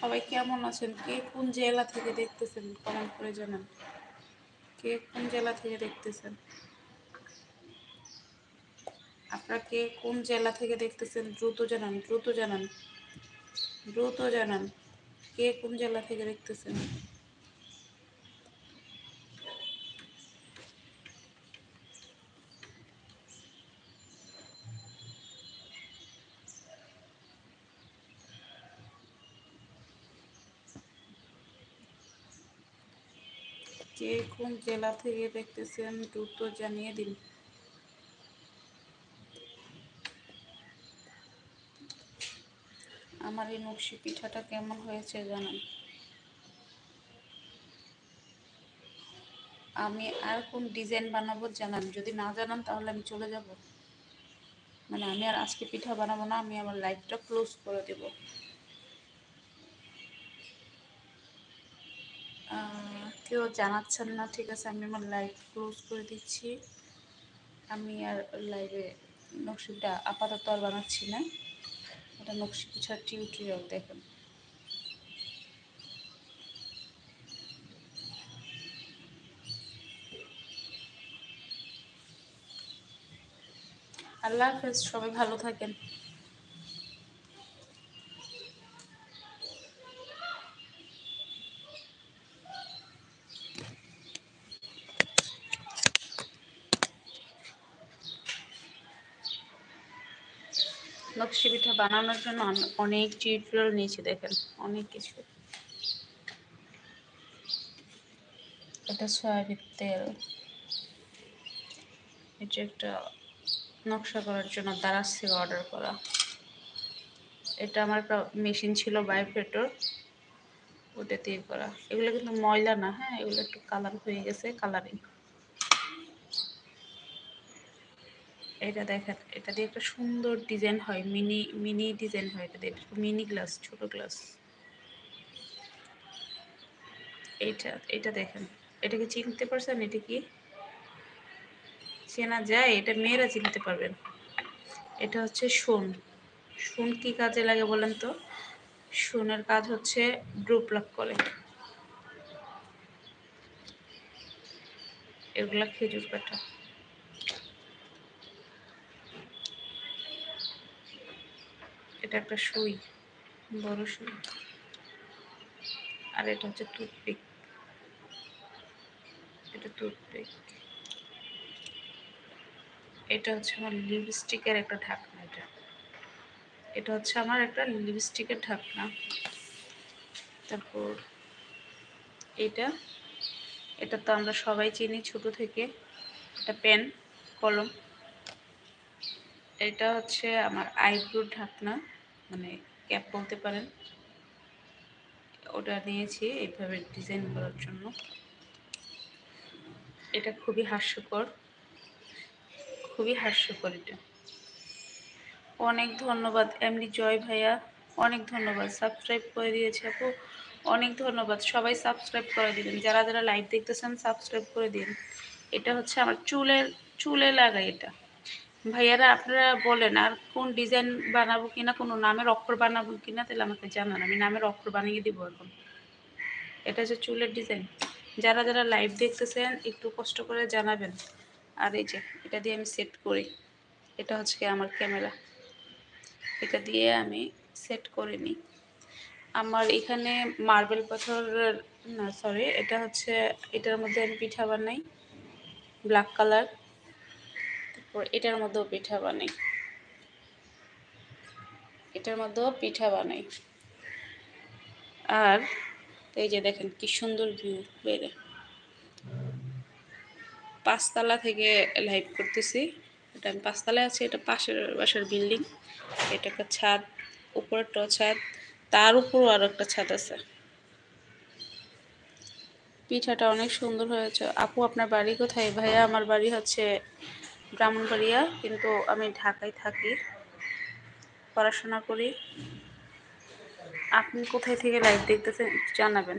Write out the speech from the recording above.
সবাই কেমন আছেন? কে কোন জেলা থেকে দেখতেছেন কমেন্ট করে জানান। কে কোন জেলা থেকে দেখতেছেন? আপনারা কে কোন জেলা থেকে দেখতেছেন দ্রুত জানান, দ্রুত জানান, দ্রুত জানান। কে কোন জেলা থেকে দেখতেছেন? কে কোন জেলা থেকে দেখতেছেন দ্রুত জানিয়ে দিন। আমার এই নকশি পিঠাটা কেমন হয়েছে জানান। আমি আর কোন ডিজাইন বানাবো জানান। যদি না জানান তাহলে আমি চলে যাব। মানে আমি আর আজকে পিঠা বানাবো না, আমি আমার লাইভটা ক্লোজ করে দেব। কেউ জানাচ্ছেন না, ঠিক আছে, আমি আমার লাইভ ক্লোজ করে দিচ্ছি। আমি আর লাইভে নকশিটা আপাতত আর বানাচ্ছি না। এটা নকশি পিঠার টিউটোরিয়াল দেখেন। আল্লাহ হাফেজ, সবাই ভালো থাকেন। নকশি পিঠা বানানোর জন্য আমি অনেক টিউটোরিয়াল নিয়েছি দেখেন, অনেক কিছু। এটা সয়াবিন তেল, এটা একটা নকশা করার জন্য দারাজ থেকে অর্ডার করা। এটা আমার একটা মেশিন ছিল বায়োফেটোর, ওটা দিয়ে করা। এগুলো কিন্তু ময়লা না, হ্যাঁ, এগুলো একটু কালার হয়ে গেছে, কালারিং। এটা দেখেন, এটা দিয়ে একটা সুন্দর ডিজাইন হয়, মিনি মিনি ডিজাইন হয়। এটা দিয়ে মিনি গ্লাস, ছোট গ্লাস। এটা দেখেন, এটাকে চিনতে পারছেন? এটা কি চেনা যায়? এটা মেয়েরা চিনতে পারবেন। এটা হচ্ছে সোন। সোন কি কাজে লাগে বলেন তো? সোনের কাজ হচ্ছে গ্রুপ লক করে। এগুলা খেজুর কাঠা। এটা একটা সুই, বড় সুই। আর এটা হচ্ছে টুথপিক। এটা টুথপিক। এটা হচ্ছে আমার লিপস্টিকের একটা ঢাকনা। এটা হচ্ছে আমার একটা লিপস্টিকের ঢাকনা। তারপর এটা এটা তো আমরা সবাই চিনি ছোট থেকে। এটা পেন, কলম। এটা হচ্ছে আমার আইব্রোর ঢাকনা, মানে ক্যাপ বলতে পারেন। ওটা নিয়েছি এইভাবে ডিজাইন করার জন্য। এটা খুবই হাস্যকর, খুবই হাস্যকর এটা। অনেক ধন্যবাদ এমনি জয় ভাইয়া, অনেক ধন্যবাদ, সাবস্ক্রাইব করে দিয়েছে আপু, অনেক ধন্যবাদ। সবাই সাবস্ক্রাইব করে দিবেন, যারা যারা লাইভ দেখতেছেন সাবস্ক্রাইব করে দিন। এটা হচ্ছে আমার চুলে লাগাই এটা। ভাইয়ারা আপনারা বলেন আর কোন ডিজাইন বানাবো কিনা, কোনো নামের অক্ষর বানাবো কিনা, তাহলে আমাকে জানান, আমি নামের অক্ষর বানিয়ে দিব এখন। এটা হচ্ছে চুলের ডিজাইন। যারা যারা লাইভ দেখতেছেন একটু কষ্ট করে জানাবেন। আর এই যে এটা দিয়ে আমি সেট করি। এটা হচ্ছে আমার ক্যামেরা, এটা দিয়ে আমি সেট করে নিই। আমার এখানে মার্বেল পাথরের, না সরি, এটা হচ্ছে, এটার মধ্যে আমি পিঠা বানাই, ব্ল্যাক কালার। তারপর এটার মধ্যেও পিঠা বানাই, এটার মধ্যেও পিঠা বানাই। আর এই যে দেখেন কি সুন্দর ভিউ বেড়ে। 5 তলা থেকে লাইভ করতেছি। এটা আমি 5 তলায় আছি, এটা পাশের বাসার বিল্ডিং। এটা একটা ছাদ, উপরেরটাও ছাদ, তার উপরও আর একটা ছাদ আছে। পিঠাটা অনেক সুন্দর হয়েছে। আপু আপনার বাড়ি কোথায়? ভাইয়া আমার বাড়ি হচ্ছে ব্রাহ্মণবাড়িয়া, কিন্তু আমি ঢাকায় থাকি, পড়াশোনা করি। আপনি কোথায় থেকে লাইভ দেখতেছেন জানাবেন।